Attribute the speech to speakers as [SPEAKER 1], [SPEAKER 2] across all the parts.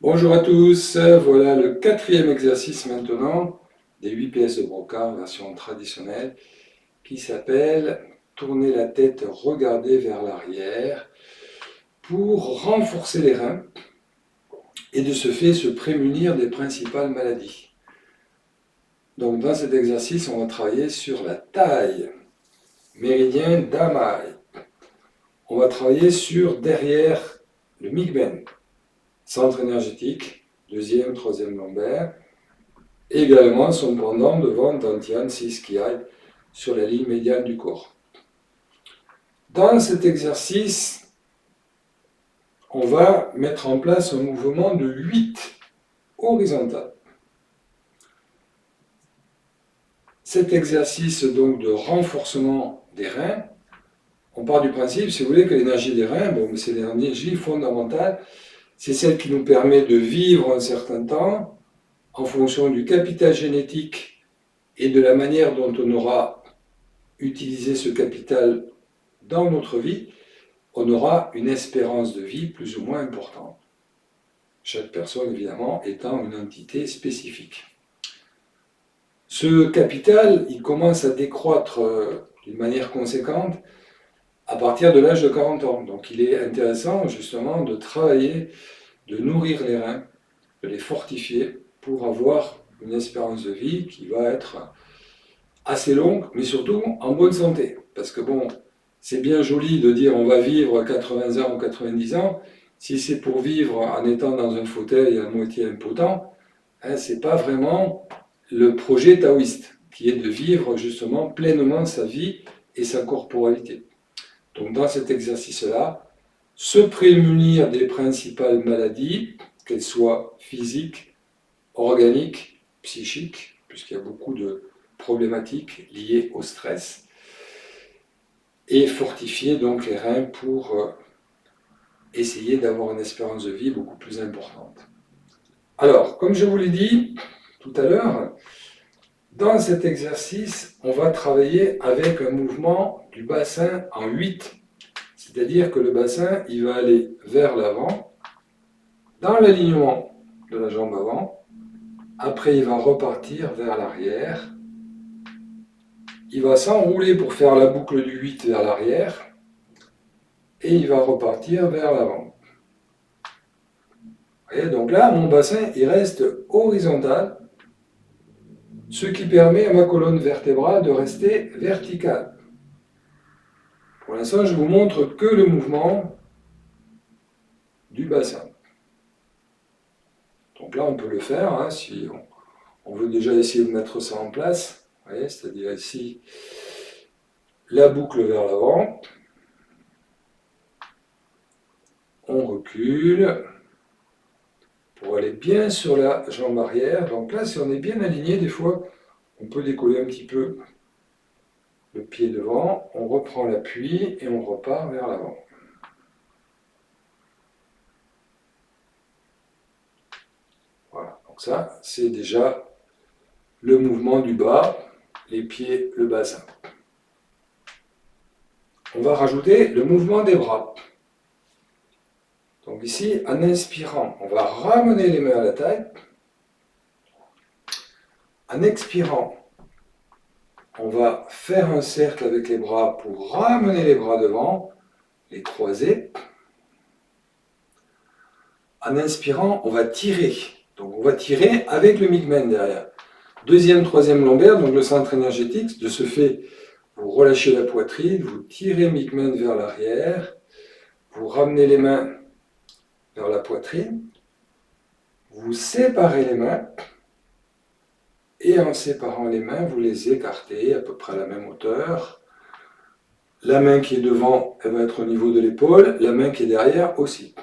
[SPEAKER 1] Bonjour à tous, voilà le quatrième exercice maintenant des 8 pièces de Broca en version traditionnelle qui s'appelle tourner la tête, regarder vers l'arrière pour renforcer les reins et de ce fait se prémunir des principales maladies. Donc dans cet exercice, on va travailler sur la taille, méridien d'Amaï. On va travailler sur derrière le Migben, centre énergétique, deuxième, troisième lombaire. Également son pendant devant Dantian 6 qui aille sur la ligne médiane du corps. Dans cet exercice, on va mettre en place un mouvement de 8 horizontal. Cet exercice donc de renforcement des reins, on part du principe, si vous voulez, que l'énergie des reins, c'est l'énergie fondamentale, c'est celle qui nous permet de vivre un certain temps en fonction du capital génétique et de la manière dont on aura utilisé ce capital dans notre vie, on aura une espérance de vie plus ou moins importante. Chaque personne, évidemment, étant une entité spécifique. Ce capital, il commence à décroître d'une manière conséquente à partir de l'âge de 40 ans. Donc il est intéressant justement de travailler, de nourrir les reins, de les fortifier pour avoir une espérance de vie qui va être assez longue, mais surtout en bonne santé. Parce que bon, c'est bien joli de dire on va vivre 80 ans ou 90 ans, si c'est pour vivre en étant dans un fauteuil à moitié impotent, hein, c'est pas vraiment le projet taoïste, qui est de vivre justement pleinement sa vie et sa corporalité. Donc dans cet exercice-là, se prémunir des principales maladies, qu'elles soient physiques, organiques, psychiques, puisqu'il y a beaucoup de problématiques liées au stress, et fortifier donc les reins pour essayer d'avoir une espérance de vie beaucoup plus importante. Alors, comme je vous l'ai dit tout à l'heure, dans cet exercice, on va travailler avec un mouvement du bassin en 8. C'est-à-dire que le bassin, il va aller vers l'avant, dans l'alignement de la jambe avant. Après, il va repartir vers l'arrière. Il va s'enrouler pour faire la boucle du 8 vers l'arrière. Et il va repartir vers l'avant. Et donc là, mon bassin, il reste horizontal, ce qui permet à ma colonne vertébrale de rester verticale. Pour l'instant, je vous montre que le mouvement du bassin. Donc là, on peut le faire, hein, si on veut déjà essayer de mettre ça en place. C'est-à-dire ici, la boucle vers l'avant. On recule pour aller bien sur la jambe arrière. Donc là, si on est bien aligné, des fois, on peut décoller un petit peu le pied devant, on reprend l'appui et on repart vers l'avant. Voilà, donc ça, c'est déjà le mouvement du bas, les pieds, le bassin. On va rajouter le mouvement des bras. Donc ici, en inspirant, on va ramener les mains à la taille. En expirant, on va faire un cercle avec les bras pour ramener les bras devant, les croiser. En inspirant, on va tirer. Donc on va tirer avec le Migmen derrière. Deuxième, troisième lombaire, donc le centre énergétique. De ce fait, vous relâchez la poitrine, vous tirez Migmen vers l'arrière, vous ramenez les mains vers la poitrine, vous séparez les mains, et en séparant les mains, vous les écartez à peu près à la même hauteur. La main qui est devant, elle va être au niveau de l'épaule, la main qui est derrière aussi.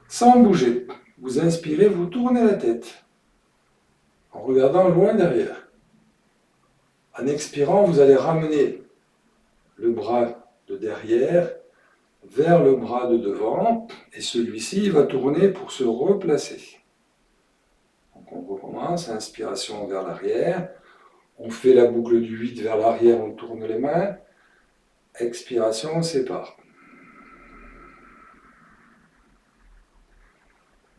[SPEAKER 1] Sans bouger, vous inspirez, vous tournez la tête, en regardant loin derrière. En expirant, vous allez ramener le bras de derrière vers le bras de devant, et celui-ci va tourner pour se replacer. Donc on recommence, inspiration vers l'arrière, on fait la boucle du 8 vers l'arrière, on tourne les mains, expiration, on sépare.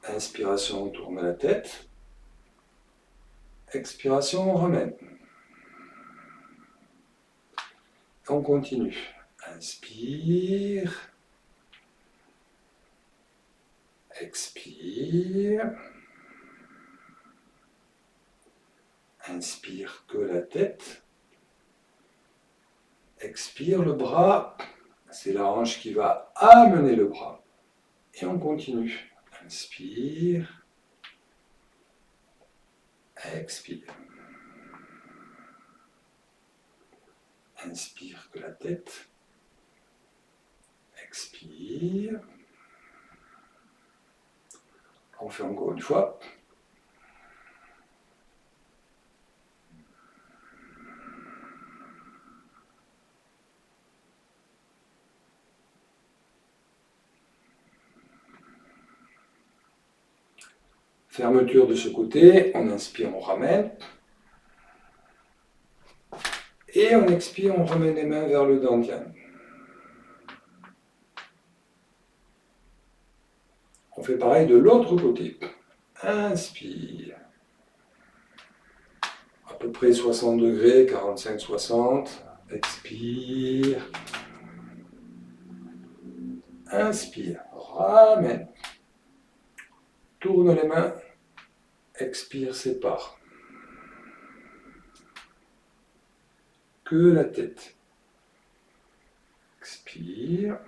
[SPEAKER 1] Inspiration, on tourne la tête. Expiration, on ramène. On continue. Inspire. Expire. Inspire que la tête. Expire le bras. C'est la hanche qui va amener le bras. Et on continue. Inspire. Expire. Inspire que la tête. Expire. On fait encore une fois. Fermeture de ce côté, on inspire, on ramène. Et on expire, on ramène les mains vers le dantian. On fait pareil de l'autre côté. Inspire. À peu près 60 degrés, 45-60. Expire. Inspire. Ramène. Tourne les mains. Expire, sépare. Que la tête. Expire.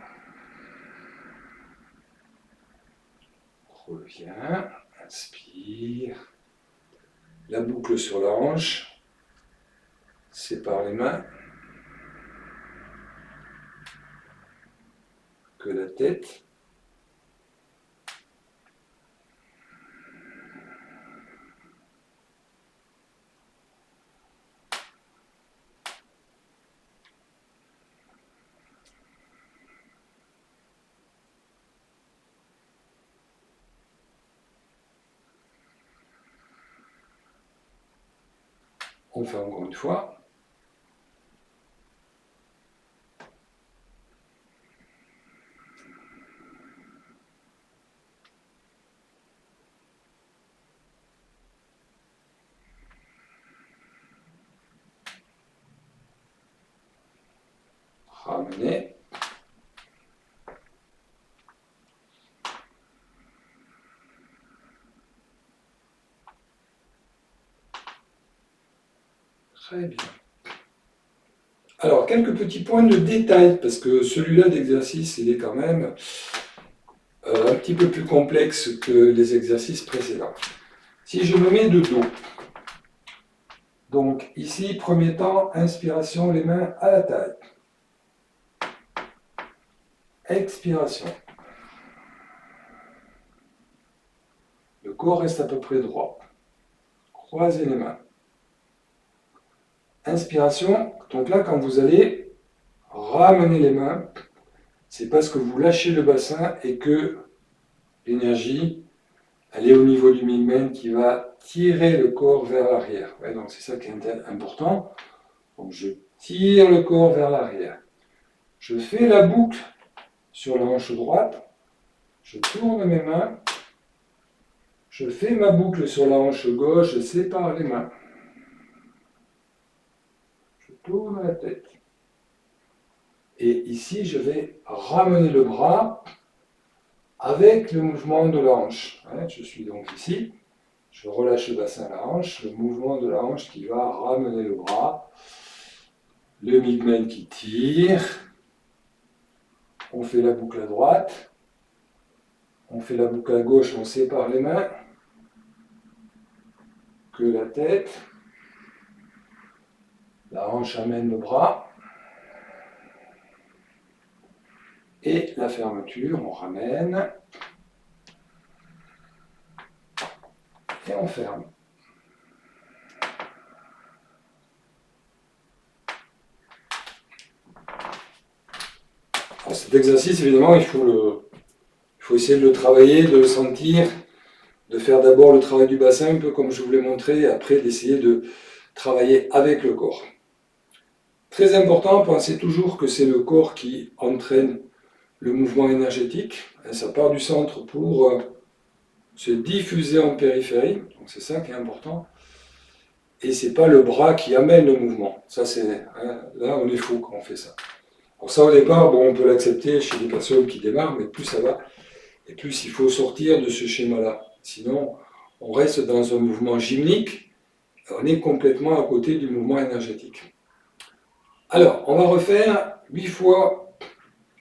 [SPEAKER 1] Reviens. Inspire. La boucle sur la hanche. Sépare les mains. Que la tête. On fait encore une fois. Ramener. Très bien. Alors, quelques petits points de détail, parce que celui-là d'exercice, il est quand même un petit peu plus complexe que les exercices précédents. Si je me mets de dos, donc ici, premier temps, inspiration, les mains à la taille. Expiration. Le corps reste à peu près droit. Croisez les mains. Inspiration, donc là, quand vous allez ramener les mains, c'est parce que vous lâchez le bassin et que l'énergie, elle est au niveau du migmen qui va tirer le corps vers l'arrière. Ouais, donc c'est ça qui est important. Donc je tire le corps vers l'arrière. Je fais la boucle sur la hanche droite. Je tourne mes mains. Je fais ma boucle sur la hanche gauche. Je sépare les mains. Je tourne la tête. Et ici, je vais ramener le bras avec le mouvement de la hanche. Je suis donc ici. Je relâche le bassin à la hanche. Le mouvement de la hanche qui va ramener le bras. Le migmen qui tire. On fait la boucle à droite. On fait la boucle à gauche. On sépare les mains. Que la tête. La hanche amène le bras. Et la fermeture, on ramène. Et on ferme. Alors cet exercice, évidemment, il faut essayer de le travailler, de le sentir, de faire d'abord le travail du bassin, un peu comme je vous l'ai montré, et après d'essayer de travailler avec le corps. Très important, pensez toujours que c'est le corps qui entraîne le mouvement énergétique. Ça part du centre pour se diffuser en périphérie, donc c'est ça qui est important, et c'est pas le bras qui amène le mouvement. Ça, c'est, hein, là, on est fou quand on fait ça. Alors ça, au départ, bon, on peut l'accepter chez des personnes qui démarrent, mais plus ça va, et plus il faut sortir de ce schéma-là. Sinon, on reste dans un mouvement gymnique, on est complètement à côté du mouvement énergétique. Alors, on va refaire 8 fois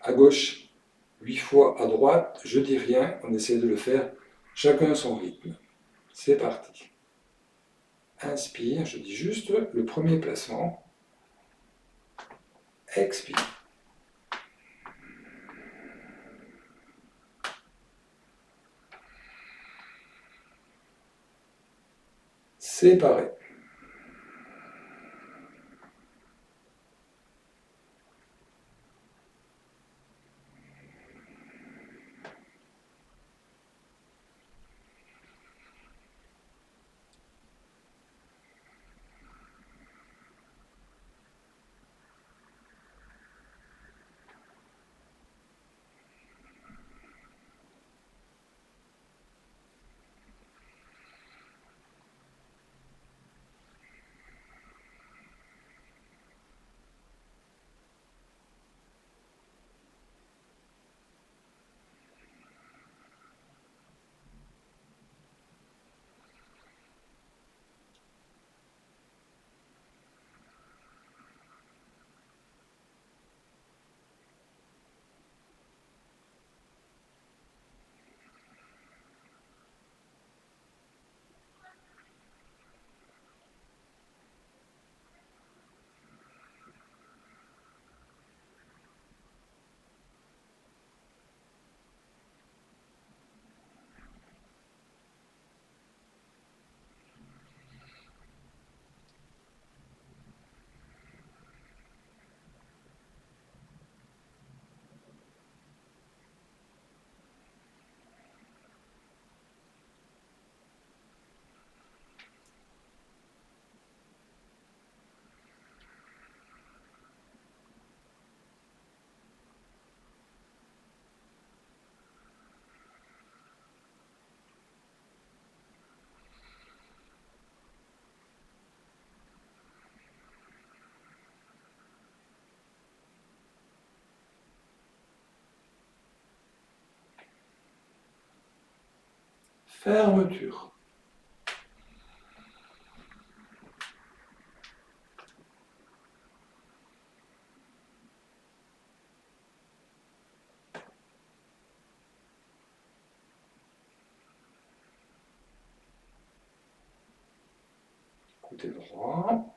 [SPEAKER 1] à gauche, 8 fois à droite. Je dis rien, on essaie de le faire chacun à son rythme. C'est parti. Inspire, je dis juste le premier placement. Expire. Séparé. Fermeture. Côté droit.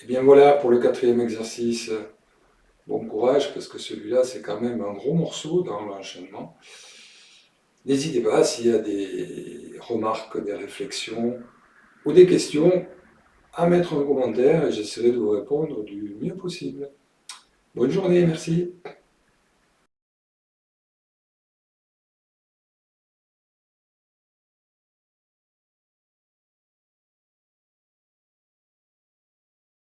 [SPEAKER 1] bien voilà pour le quatrième exercice. Bon courage parce que celui-là c'est quand même un gros morceau dans l'enchaînement. N'hésitez pas s'il y a des remarques, des réflexions ou des questions à mettre en commentaire et j'essaierai de vous répondre du mieux possible. Bonne journée, merci.